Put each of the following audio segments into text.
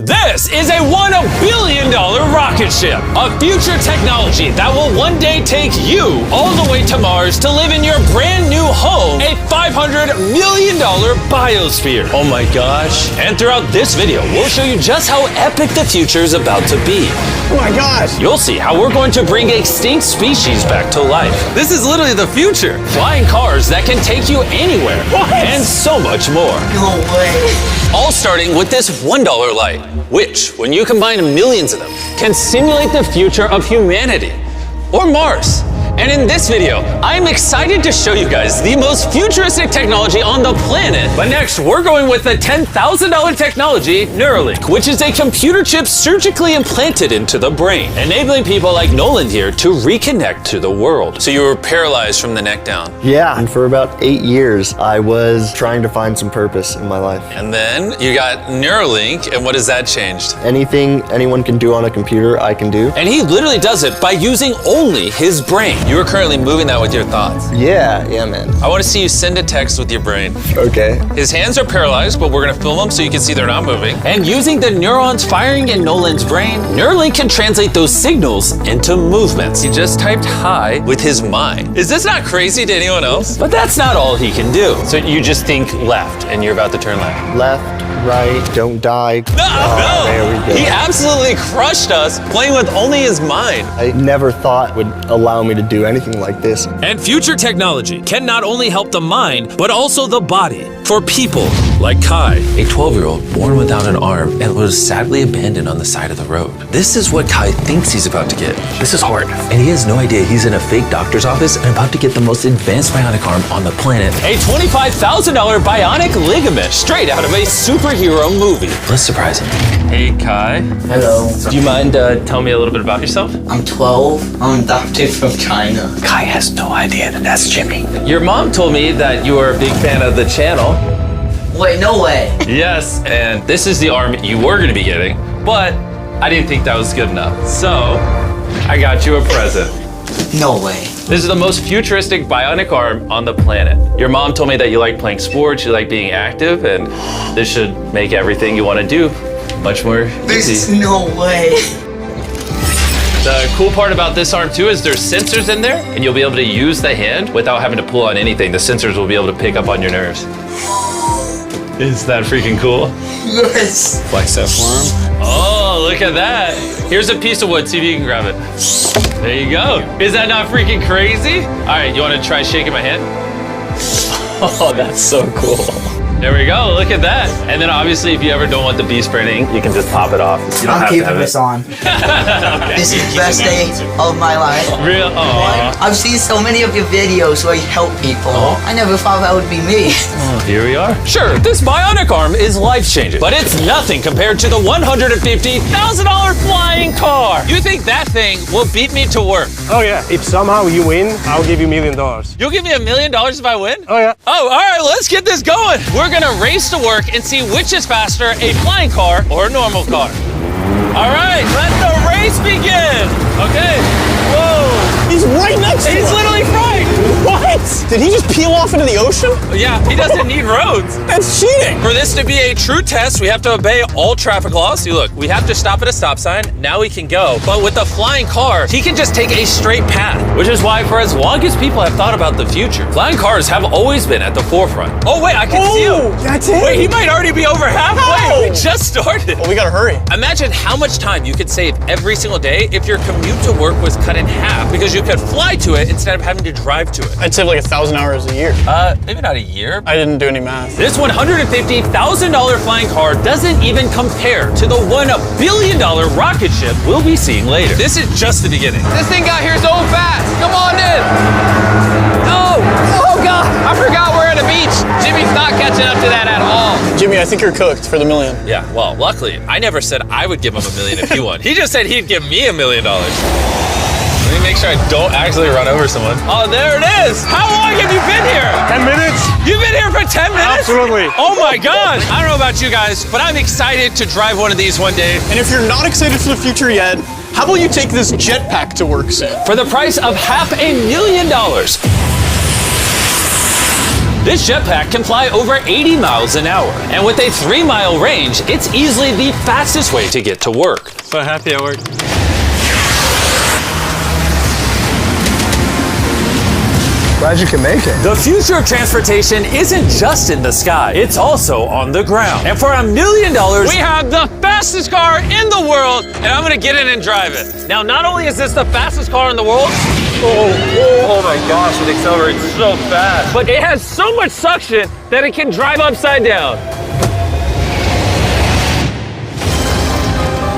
This is a $1 billion rocket ship, a future technology that will one day take you all the way to Mars to live in your brand new home, a $500 million biosphere. Oh my gosh. And throughout this video, we'll show you just how epic the future is about to be. Oh my gosh. You'll see how we're going to bring extinct species back to life. This is literally the future. Flying cars that can take you anywhere. What? And so much more. No way. All starting with this $1 light, which, when you combine millions of them, can simulate the future of humanity or Mars. And in this video, I'm excited to show you guys the most futuristic technology on the planet. But next, we're going with the $10,000 technology, Neuralink, which is a computer chip surgically implanted into the brain, enabling people like Nolan here to reconnect to the world. So you were paralyzed from the neck down. Yeah, and for about 8 years, I was trying to find some purpose in my life. And then you got Neuralink, and what has that changed? Anything anyone can do on a computer, I can do. And he literally does it by using only his brain. You are currently moving that with your thoughts. Yeah, man. I want to see you send a text with your brain. Okay. His hands are paralyzed, but we're going to film them so you can see they're not moving. And using the neurons firing in Nolan's brain, Neuralink can translate those signals into movements. He just typed hi with his mind. Is this not crazy to anyone else? But that's not all he can do. So you just think left, and you're about to turn left. Left, right, don't die. No! There we go. He absolutely crushed us playing with only his mind. I never thought would allow me to do anything like this. And future technology can not only help the mind, but also the body for people like Kai, a 12-year-old born without an arm and was sadly abandoned on the side of the road. This is what Kai thinks he's about to get. This is hard. And he has no idea he's in a fake doctor's office and about to get the most advanced bionic arm on the planet. A $25,000 bionic ligament straight out of a superhero movie. Let's surprise him. Hey, Kai. Hello. Do you mind telling me a little bit about yourself? I'm 12. I'm adopted from China. Kai has no idea that that's Jimmy. Your mom told me that you are a big fan of the channel. Wait, no way. Yes, and this is the arm you were going to be getting, but I didn't think that was good enough. So, I got you a present. No way. This is the most futuristic bionic arm on the planet. Your mom told me that you like playing sports, you like being active, and this should make everything you want to do much more easy. There's no way. The cool part about this arm too is there's sensors in there, and you'll be able to use the hand without having to pull on anything. The sensors will be able to pick up on your nerves. Is that freaking cool? Yes. Flex that for him. Oh, look at that. Here's a piece of wood. See if you can grab it. There you go. Is that not freaking crazy? All right, you want to try shaking my hand? Oh, that's so cool. There we go, look at that. And then obviously if you ever don't want the beast branding, you can just pop it off. You don't I'm have keeping to have this it. on. Okay. This is the best day of my life. Real? Oh. I've seen so many of your videos where you help people. I never thought that would be me. Oh, here we are. Sure, this bionic arm is life-changing, but it's nothing compared to the $150,000 flying car. You think that thing will beat me to work? Oh yeah, if somehow you win, I'll give you $1 million. You'll give me $1 million if I win? Oh yeah. Oh, all right, let's get this going. We're gonna race to work and see which is faster, a flying car or a normal car. All right, let the race begin. Okay, whoa. He's right next to He's us. literally right. What? Did he just peel off into the ocean? Yeah, he doesn't need roads. That's cheating. For this to be a true test, we have to obey all traffic laws. See, look, we have to stop at a stop sign. Now we can go. But with the flying car, he can just take a straight path, which is why for as long as people have thought about the future, flying cars have always been at the forefront. Oh, wait, I can see him. That's it. Wait, he might already be over halfway. We just started. Well, we gotta hurry. Imagine how much time you could save every single day if your commute to work was cut in half because you could fly to it instead of having to drive to it. I'd save like 1,000 hours a year. Maybe not a year. I didn't do any math. This $150,000 flying car doesn't even compare to the $1 billion rocket ship we'll be seeing later. This is just the beginning. This thing got here so fast. Come on in. No. Oh, God. I forgot we're at a beach. Jimmy's not catching up to that at all. Jimmy, I think you're cooked for the $1 million. Yeah, well, luckily, I never said I would give him $1 million if he won. He just said he'd give me $1 million. Let me make sure I don't actually run over someone. Oh, there it is. How long have you been here? 10 minutes? You've been here for 10 minutes? Absolutely. Oh my God. I don't know about you guys, but I'm excited to drive one of these one day. And if you're not excited for the future yet, how about you take this jetpack to work soon? For the price of $500,000. This jetpack can fly over 80 miles an hour. And with a 3-mile range, it's easily the fastest way to get to work. So happy at work. Glad you can make it. The future of transportation isn't just in the sky, it's also on the ground. And for $1 million, we have the fastest car in the world, and I'm gonna get in and drive it. Now, not only is this the fastest car in the world, oh my gosh, it accelerates so fast, but it has so much suction that it can drive upside down.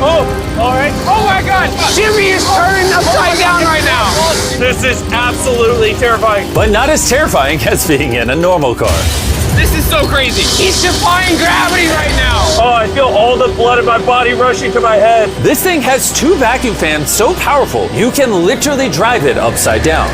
Oh, all right. Oh my God, Jimmy is turning upside down right now. This is absolutely terrifying. But not as terrifying as being in a normal car. This is so crazy. He's defying gravity right now. Oh, I feel all the blood in my body rushing to my head. This thing has 2 vacuum fans so powerful, you can literally drive it upside down.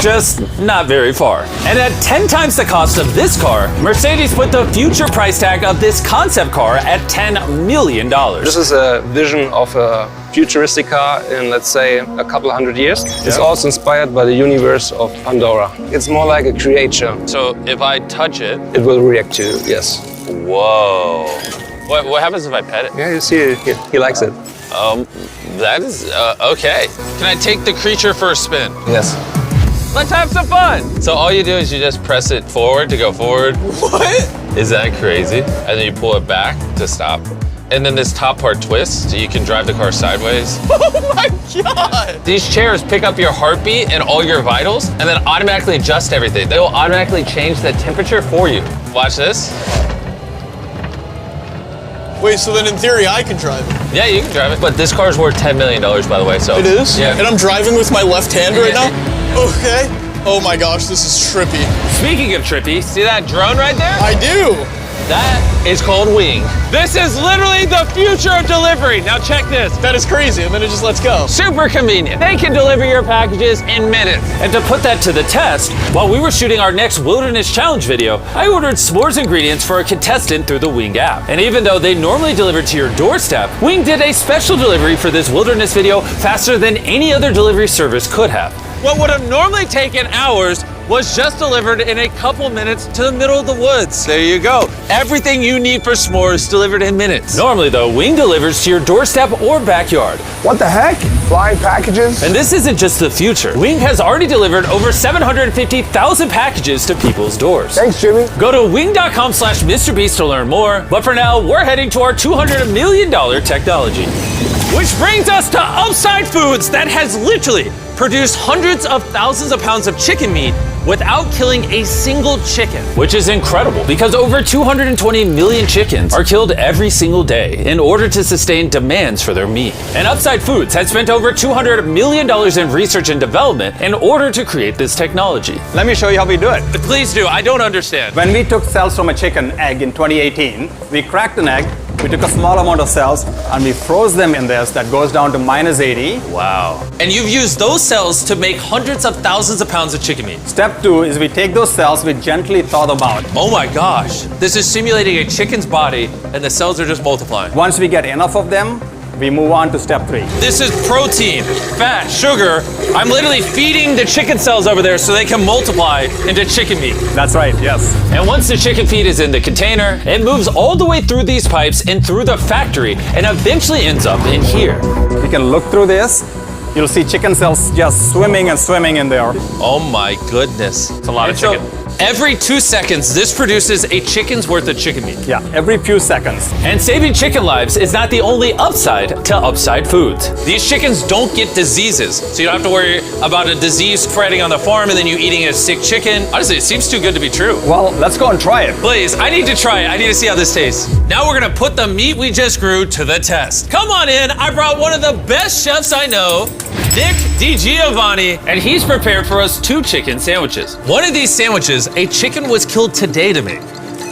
Just not very far. And at 10 times the cost of this car, Mercedes put the future price tag of this concept car at $10 million. This is a vision of a futuristic car in, let's say, a couple of 100 years. It's also inspired by the universe of Pandora. It's more like a creature. So if I touch it, It will react to you, yes. whoa. What happens if I pet it? Yeah, you see, he likes it. That is, okay. Can I take the creature for a spin? Yes. Let's have some fun. So all you do is you just press it forward to go forward. What? Is that crazy? And then you pull it back to stop. And then this top part twists so you can drive the car sideways. Oh my God. These chairs pick up your heartbeat and all your vitals and then automatically adjust everything. They will automatically change the temperature for you. Watch this. Wait, so then in theory I can drive it? Yeah, you can drive it. But this car's worth $10 million, by the way, so. It is? Yeah. And I'm driving with my left hand right now? Okay. Oh my gosh, this is trippy. Speaking of trippy, see that drone right there? I do. That is called Wing. This is literally the future of delivery. Now check this. That is crazy, and then it just lets go. Super convenient. They can deliver your packages in minutes. And to put that to the test, while we were shooting our next Wilderness Challenge video, I ordered s'mores ingredients for a contestant through the Wing app. And even though they normally deliver to your doorstep, Wing did a special delivery for this Wilderness video faster than any other delivery service could have. What would have normally taken hours was just delivered in a couple minutes to the middle of the woods. There you go. Everything you need for s'mores delivered in minutes. Normally though, Wing delivers to your doorstep or backyard. What the heck? Flying packages? And this isn't just the future. Wing has already delivered over 750,000 packages to people's doors. Thanks, Jimmy. Go to wing.com/MrBeast to learn more. But for now, we're heading to our $200 million technology. Which brings us to Upside Foods that has literally produced hundreds of thousands of pounds of chicken meat without killing a single chicken. Which is incredible because over 220 million chickens are killed every single day in order to sustain demands for their meat. And Upside Foods has spent over $200 million in research and development in order to create this technology. Let me show you how we do it. Please do, I don't understand. When we took cells from a chicken egg in 2018, we cracked an egg, we took a small amount of cells, and we froze them in this that goes down to -80. Wow. And you've used those cells to make hundreds of thousands of pounds of chicken meat. Step 2 is we take those cells, we gently thaw them out. Oh my gosh. This is simulating a chicken's body and the cells are just multiplying. Once we get enough of them, we move on to step 3. This is protein, fat, sugar. I'm literally feeding the chicken cells over there so they can multiply into chicken meat. That's right, yes. And once the chicken feed is in the container, it moves all the way through these pipes and through the factory and eventually ends up in here. You can look through this. You'll see chicken cells just swimming and swimming in there. Oh my goodness. It's a lot of chicken. Every 2 seconds, this produces a chicken's worth of chicken meat. Yeah, every few seconds. And saving chicken lives is not the only upside to Upside Foods. These chickens don't get diseases, so you don't have to worry about a disease spreading on the farm and then you eating a sick chicken. Honestly, it seems too good to be true. Well, let's go and try it. Please, I need to try it. I need to see how this tastes. Now we're gonna put the meat we just grew to the test. Come on in, I brought one of the best chefs I know, Nick DiGiovanni, and he's prepared for us 2 chicken sandwiches. One of these sandwiches, a chicken was killed today to make.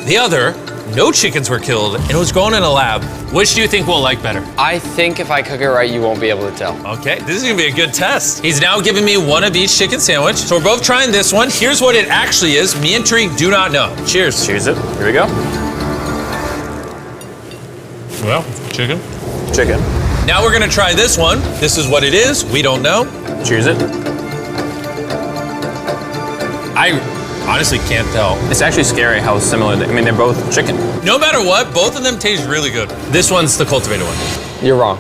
The other, no chickens were killed and it was grown in a lab. Which do you think we'll like better? I think if I cook it right, you won't be able to tell. Okay, this is gonna be a good test. He's now giving me one of each chicken sandwich. So we're both trying this one. Here's what it actually is. Me and Tariq do not know. Cheers. Cheers it. Here we go. Well, chicken. Chicken. Now we're gonna try this one. This is what it is. We don't know. Choose it. I honestly can't tell. It's actually scary how similar I mean, they're both chicken. No matter what, both of them taste really good. This one's the cultivated one. You're wrong.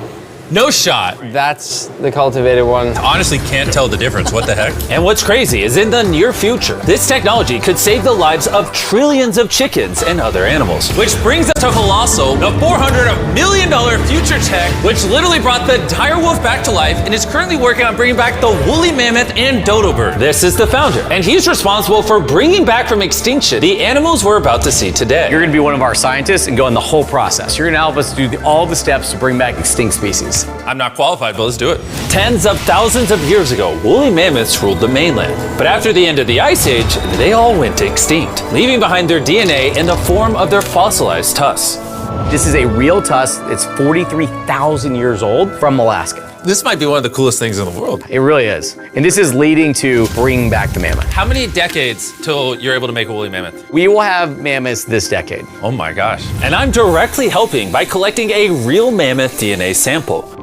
No shot. That's the cultivated one. Honestly can't tell the difference. What the heck? And what's crazy is in the near future, this technology could save the lives of trillions of chickens and other animals. Which brings us to Colossal, the $400 million future tech, which literally brought the direwolf back to life and is currently working on bringing back the woolly mammoth and dodo bird. This is the founder, and he's responsible for bringing back from extinction the animals we're about to see today. You're gonna be one of our scientists and go in the whole process. You're gonna help us do all the steps to bring back extinct species. I'm not qualified, but let's do it. Tens of thousands of years ago, woolly mammoths ruled the mainland. But after the end of the Ice Age, they all went extinct, leaving behind their DNA in the form of their fossilized tusks. This is a real tusk. It's 43,000 years old from Alaska. This might be one of the coolest things in the world. It really is. And this is leading to bringing back the mammoth. How many decades till you're able to make a woolly mammoth? We will have mammoths this decade. Oh my gosh. And I'm directly helping by collecting a real mammoth DNA sample.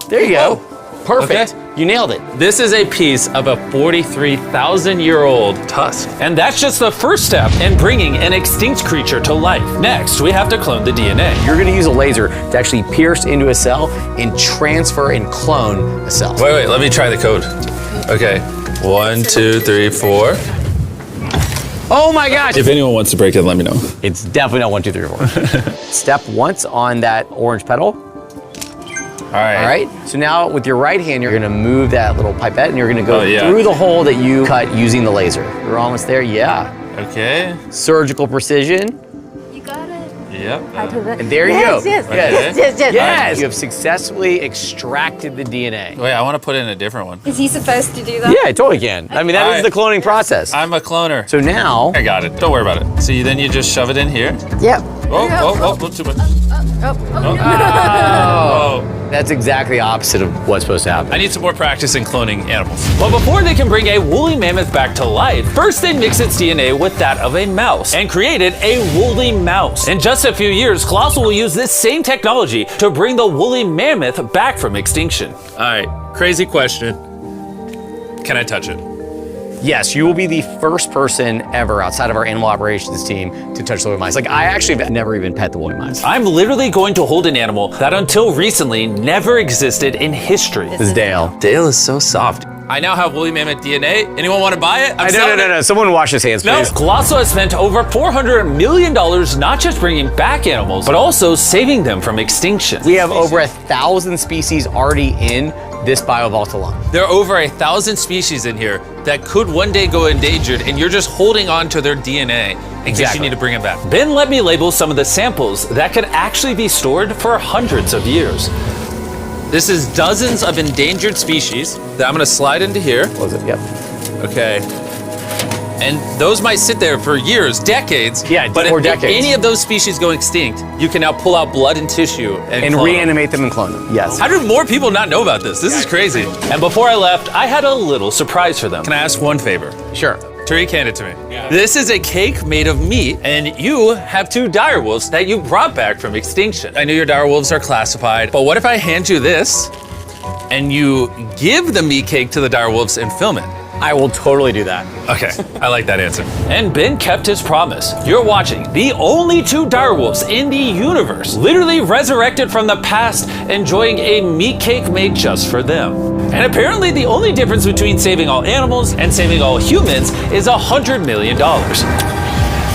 There you go. Perfect. Okay. You nailed it. This is a piece of a 43,000-year-old tusk. And that's just the first step in bringing an extinct creature to life. Next, we have to clone the DNA. You're gonna use a laser to actually pierce into a cell and transfer and clone a cell. Wait, let me try the code. Okay, 1, 2, 3, 4. Oh my gosh. If anyone wants to break it, let me know. It's definitely not 1, 2, 3, or 4. Step once on that orange petal. All right. So now with your right hand, you're gonna move that little pipette and you're gonna go yeah. through the hole that you cut using the laser. You're almost there, yeah. Okay. Surgical precision. You got it. Yep. And there you go. Yes. Yes, you have successfully extracted the DNA. Wait, I want to put in a different one. Is he supposed to do that? Yeah, I totally can. I mean, that is the cloning process. I'm a cloner. So now, I got it. Don't worry about it. So then you just shove it in here. Yep. Oh, too much. that's exactly opposite of what's supposed to happen. I need some more practice in cloning animals. But before they can bring a woolly mammoth back to life, first they mix its DNA with that of a mouse and created a woolly mouse. In just a few years, Colossal will use this same technology to bring the woolly mammoth back from extinction. All right, crazy question. Can I touch it? Yes, you will be the first person ever outside of our animal operations team to touch the woolly mice. Like, I actually have never even pet the woolly mice. I'm literally going to hold an animal that until recently never existed in history. This is Dale. Dale is so soft. I now have woolly mammoth DNA. Anyone want to buy it? No. Someone wash his hands, please. Colossal has spent over $400 million not just bringing back animals, but also saving them from extinction. We have over 1,000 species already in this biovault alone. There are over 1,000 species in here that could one day go endangered, and you're just holding on to their DNA in case you need to bring it back. Ben let me label some of the samples that could actually be stored for hundreds of years. This is dozens of endangered species that I'm gonna slide into here. Close it, yep. Okay. And those might sit there for years, decades. Yeah, but or if decades. any of those species go extinct, you can now pull out blood and tissue and clone reanimate them and clone them, yes. How do more people not know about this? This is crazy. And before I left, I had a little surprise for them. Can I ask one favor? Sure. Tariq, hand it to me. Yeah. This is a cake made of meat, and you have 2 direwolves that you brought back from extinction. I know your direwolves are classified, but what if I hand you this, and you give the meat cake to the direwolves and film it? I will totally do that. Okay, I like that answer. And Ben kept his promise. You're watching the only 2 direwolves in the universe, literally resurrected from the past, enjoying a meat cake made just for them. And apparently the only difference between saving all animals and saving all humans is $100 million.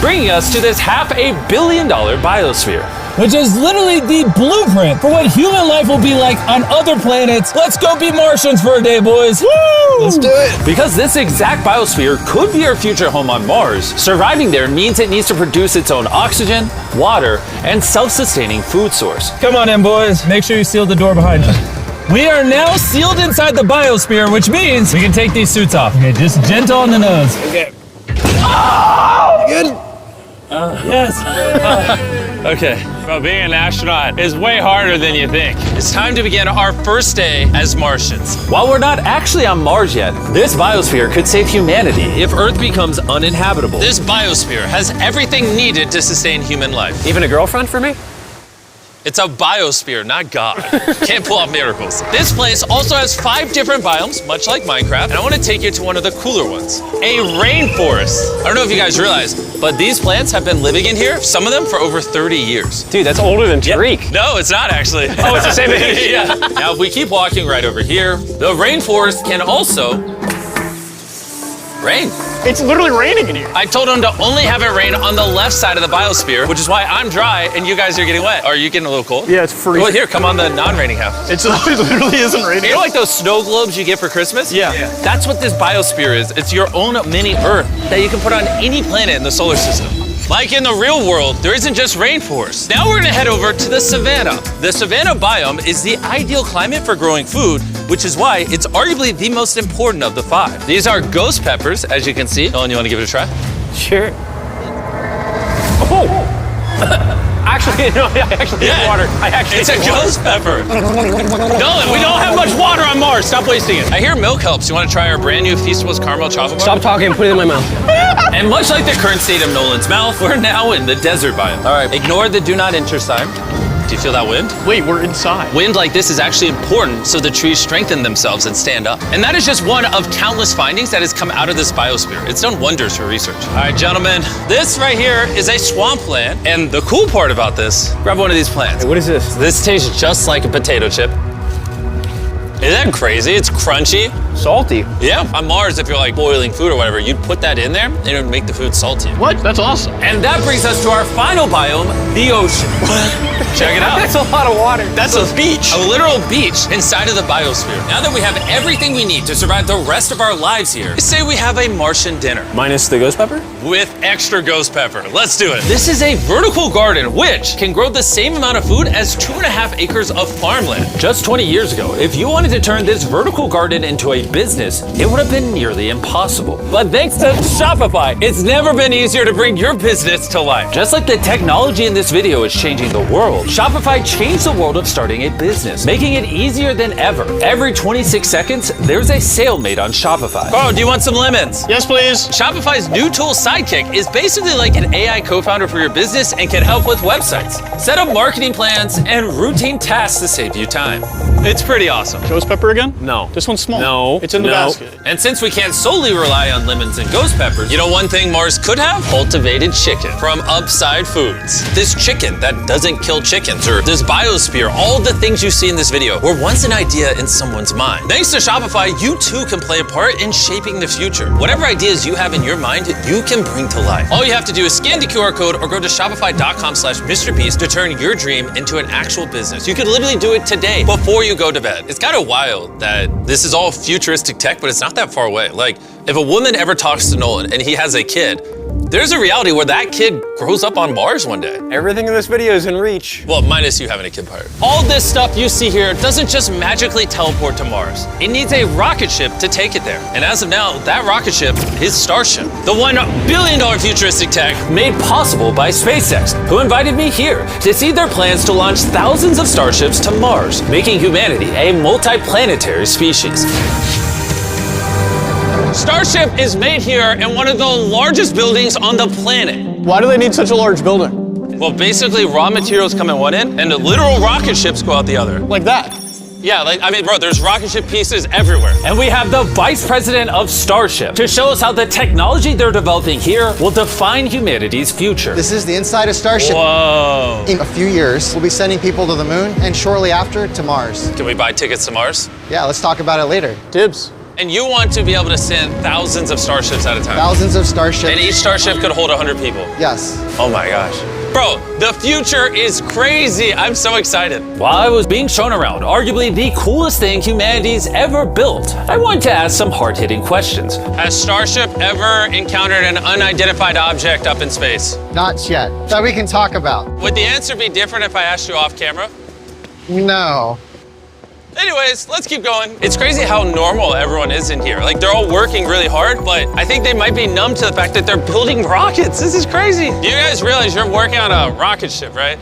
Bringing us to this $500 million biosphere. Which is literally the blueprint for what human life will be like on other planets. Let's go be Martians for a day, boys. Woo! Let's do it. Because this exact biosphere could be our future home on Mars, surviving there means it needs to produce its own oxygen, water, and self-sustaining food source. Come on in, boys. Make sure you seal the door behind you. We are now sealed inside the biosphere, which means we can take these suits off. Okay, just gentle on the nose. Okay. Oh! Good. Yes. Okay. Well, being an astronaut is way harder than you think. It's time to begin our first day as Martians. While we're not actually on Mars yet, this biosphere could save humanity if Earth becomes uninhabitable. This biosphere has everything needed to sustain human life. Even a girlfriend for me? It's a biosphere, not God. Can't pull off miracles. This place also has 5 different biomes, much like Minecraft, and I want to take you to one of the cooler ones, a rainforest. I don't know if you guys realize, but these plants have been living in here, some of them for over 30 years. Dude, that's older than Tariq. Yeah. No, it's not actually. Oh, it's the same age? Yeah. Now, if we keep walking right over here, the rainforest can also rain. It's literally raining in here. I told him to only have it rain on the left side of the biosphere, which is why I'm dry and you guys are getting wet. Are you getting a little cold? Yeah, it's freezing. Well, here, come on the non-raining half. It literally isn't raining. You know like those snow globes you get for Christmas? Yeah. That's what this biosphere is. It's your own mini Earth that you can put on any planet in the solar system. Like in the real world, there isn't just rainforests. Now we're gonna head over to the savanna. The savanna biome is the ideal climate for growing food, which is why it's arguably the most important of the 5. These are ghost peppers, as you can see. Nolan, you wanna give it a try? Sure. Oh! Actually, no, I actually need water. It's a ghost pepper. Nolan, we don't have much water on Mars. Stop wasting it. I hear milk helps. You want to try our brand new Feastables caramel chocolate bar? Stop talking and put it in my mouth. And much like the current state of Nolan's mouth, we're now in the desert biome. All right, ignore the do not enter sign. Do you feel that wind? Wait, we're inside. Wind like this is actually important so the trees strengthen themselves and stand up. And that is just one of countless findings that has come out of this biosphere. It's done wonders for research. All right, gentlemen, this right here is a swampland. And the cool part about this, grab one of these plants. Hey, what is this? This tastes just like a potato chip. Isn't that crazy? It's crunchy. Salty. Yeah. On Mars, if you're like boiling food or whatever, you'd put that in there and it would make the food salty. What? That's awesome. And that brings us to our final biome, the ocean. Check it out. That's a lot of water. That's a beach. A literal beach inside of the biosphere. Now that we have everything we need to survive the rest of our lives here, say we have a Martian dinner. Minus the ghost pepper? With extra ghost pepper. Let's do it. This is a vertical garden, which can grow the same amount of food as 2.5 acres of farmland. Just 20 years ago, if you wanted to turn this vertical garden into a business, it would have been nearly impossible. But thanks to Shopify, it's never been easier to bring your business to life. Just like the technology in this video is changing the world, Shopify changed the world of starting a business, making it easier than ever. Every 26 seconds, there's a sale made on Shopify. Oh, do you want some lemons? Yes, please. Shopify's new tool Sidekick is basically like an AI co-founder for your business and can help with websites, set up marketing plans, and routine tasks to save you time. It's pretty awesome. Ghost pepper again? No. This one's small. No. It's in the basket. And since we can't solely rely on lemons and ghost peppers, you know one thing Mars could have? Cultivated chicken from Upside Foods. This chicken that doesn't kill chickens, or this biosphere, all the things you see in this video were once an idea in someone's mind. Thanks to Shopify, you too can play a part in shaping the future. Whatever ideas you have in your mind, you can bring to life. All you have to do is scan the QR code or go to shopify.com/MrBeast to turn your dream into an actual business. You could literally do it today before you go to bed. It's kind of wild that this is all futuristic tech, but it's not that far away. Like, if a woman ever talks to Nolan and he has a kid, there's a reality where that kid grows up on Mars one day. Everything in this video is in reach. Well, minus you having a kid part. All this stuff you see here doesn't just magically teleport to Mars. It needs a rocket ship to take it there. And as of now, that rocket ship is Starship, the $1 billion futuristic tech made possible by SpaceX, who invited me here to see their plans to launch thousands of starships to Mars, making humanity a multi-planetary species. Starship is made here in one of the largest buildings on the planet. Why do they need such a large building? Well, basically, raw materials come in one end, and the literal rocket ships go out the other. Like that? Yeah, bro, there's rocket ship pieces everywhere. And we have the vice president of Starship to show us how the technology they're developing here will define humanity's future. This is the inside of Starship. Whoa. In a few years, we'll be sending people to the moon, and shortly after, to Mars. Can we buy tickets to Mars? Yeah, let's talk about it later. Dibs. And you want to be able to send thousands of starships at a time? Thousands of starships. And each starship could hold 100 people? Yes. Oh my gosh. Bro, the future is crazy. I'm so excited. While I was being shown around, arguably the coolest thing humanity's ever built, I wanted to ask some hard-hitting questions. Has Starship ever encountered an unidentified object up in space? Not yet. That we can talk about. Would the answer be different if I asked you off camera? No. Anyways, let's keep going. It's crazy how normal everyone is in here. Like, they're all working really hard, but I think they might be numb to the fact that they're building rockets. This is crazy. You guys realize you're working on a rocket ship, right?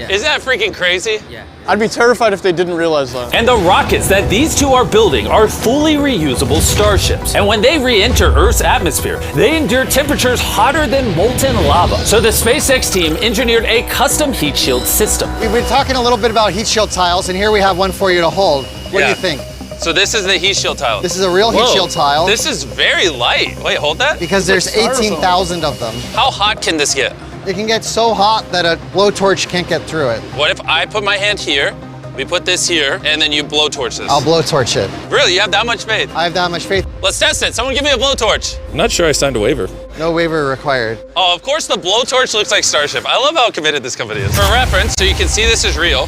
Isn't that freaking crazy? Yeah. I'd be terrified if they didn't realize that. And the rockets that these two are building are fully reusable starships. And when they re-enter Earth's atmosphere, they endure temperatures hotter than molten lava. So the SpaceX team engineered a custom heat shield system. We've been talking a little bit about heat shield tiles, and here we have one for you to hold. What do you think? So this is the heat shield tile. This is a real heat shield tile. This is very light. Wait, hold that. Because there's 18,000 of them. How hot can this get? It can get so hot that a blowtorch can't get through it. What if I put my hand here, we put this here, and then you blowtorch this? I'll blowtorch it. Really? You have that much faith? I have that much faith. Let's test it. Someone give me a blowtorch. I'm not sure I signed a waiver. No waiver required. Oh, of course the blowtorch looks like Starship. I love how committed this company is. For reference, so you can see this is real.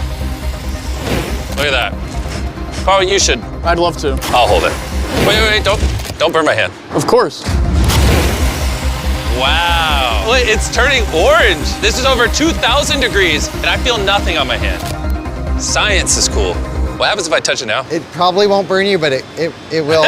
Look at that. Carl, you should. I'd love to. I'll hold it. Wait, don't burn my hand. Of course. Wow. Look, it's turning orange. This is over 2,000 degrees, and I feel nothing on my hand. Science is cool. What happens if I touch it now? It probably won't burn you, but it will.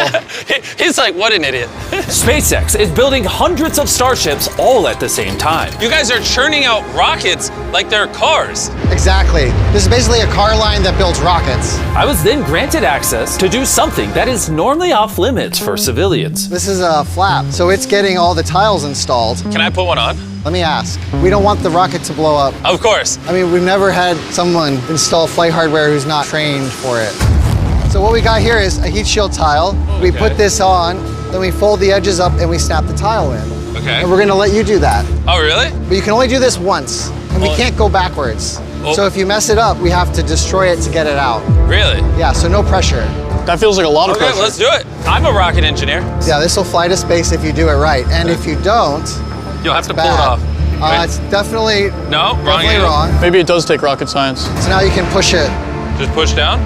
He's like, what an idiot. SpaceX is building hundreds of starships all at the same time. You guys are churning out rockets like they're cars. Exactly. This is basically a car line that builds rockets. I was then granted access to do something that is normally off limits for civilians. This is a flap, so it's getting all the tiles installed. Can I put one on? Let me ask. We don't want the rocket to blow up. Of course. I mean, we've never had someone install flight hardware who's not trained for it. So what we got here is a heat shield tile. We put this on, then we fold the edges up and we snap the tile in. Okay. And we're gonna let you do that. Oh, really? But you can only do this once, and we can't go backwards. So if you mess it up, we have to destroy it to get it out. Really? Yeah, so no pressure. That feels like a lot of pressure. Okay, let's do it. I'm a rocket engineer. Yeah, this will fly to space if you do it right. And if you don't, you'll have to pull it off. It's definitely wrong. wrong. Maybe it does take rocket science. So now you can push it. Just push down?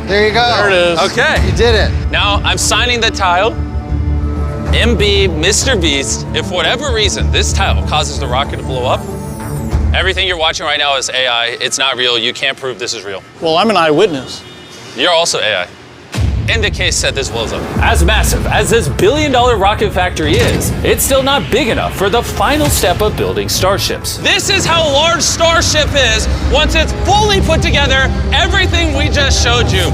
There you go. There it is. Okay. You did it. Now I'm signing the tile. MB, MrBeast, if for whatever reason this tile causes the rocket to blow up, everything you're watching right now is AI. It's not real. You can't prove this is real. Well, I'm an eyewitness. You're also AI. In the case that this blows up. As massive as this billion-dollar rocket factory is, it's still not big enough for the final step of building starships. This is how large Starship is once it's fully put together, everything we just showed you.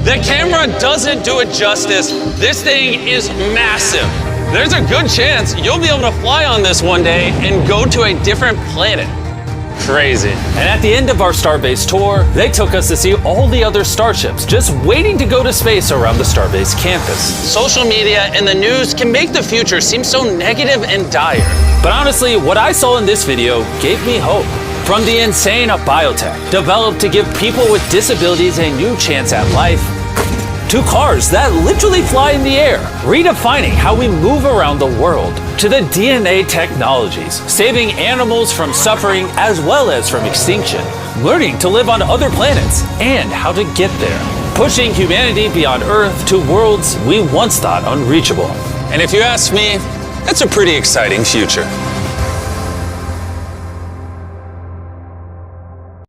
The camera doesn't do it justice. This thing is massive. There's a good chance you'll be able to fly on this one day and go to a different planet. Crazy. And at the end of our Starbase tour, they took us to see all the other starships just waiting to go to space around the Starbase campus. Social media and the news can make the future seem so negative and dire. But honestly, what I saw in this video gave me hope. From the insane biotech developed to give people with disabilities a new chance at life, to cars that literally fly in the air, redefining how we move around the world, to the DNA technologies, saving animals from suffering as well as from extinction, learning to live on other planets, and how to get there, pushing humanity beyond Earth to worlds we once thought unreachable. And if you ask me, that's a pretty exciting future.